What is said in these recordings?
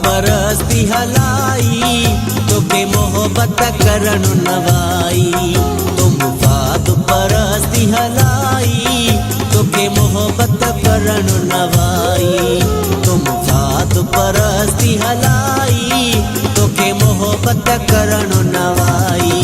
परस्ती हलाई तोके मोहब्बत करन नवाई। तुम फाद परस्ती हलाई तोके मोहब्बत करन नवाई। तुम फाद परस्ती हलाई तोके मोहब्बत करन नवाई।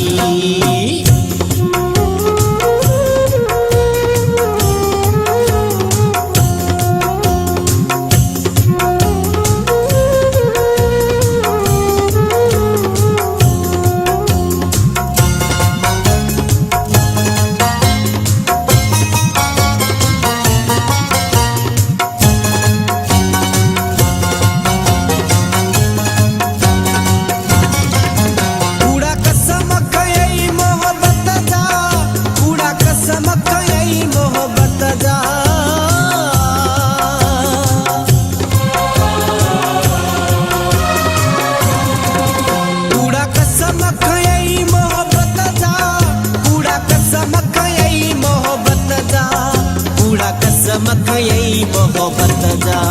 यही मोहब्बत जा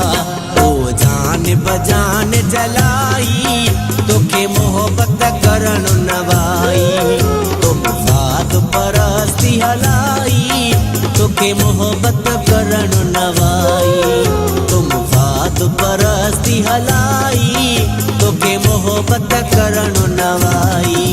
ओ जान बजान जलाई तोके मोहब्बत करन नवाई। तुम फाद परस्ती हलाई तोके मोहब्बत करन नवाई। तुम फाद परस्ती हलाई तोके मोहब्बत करन नवाई।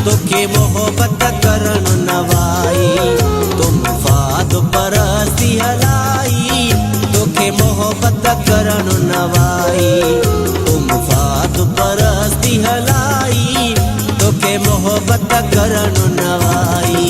तोके मोहब्बत करन नवाई। तुम फाद परस्ती हलाई तोके मोहब्बत करन नवाई। तुम फाद परस्ती हलाई तोके मोहब्बत करन नवाई।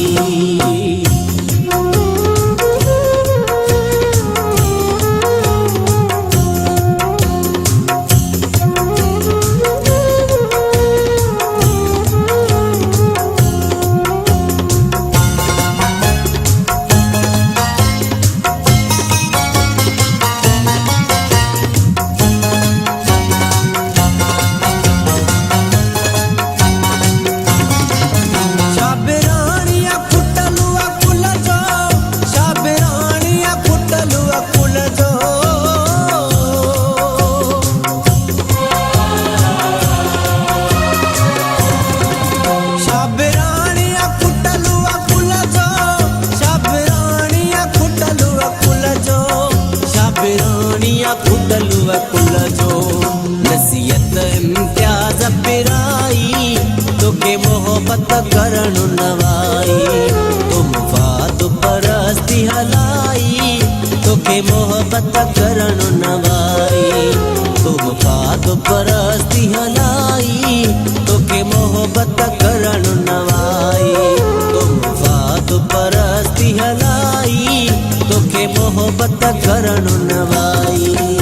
नसीहत इम्तियाज पिराई तोके मोहब्बत करन नवाई। तुम फाद परस्ती हलाई तोके मोहब्बत करन नवाई। तुम फाद परस्ती हलाई तोके मोहब्बत करन नवाई। तुम फाद परस्ती हलाई तोके मोहब्बत करन नवाई।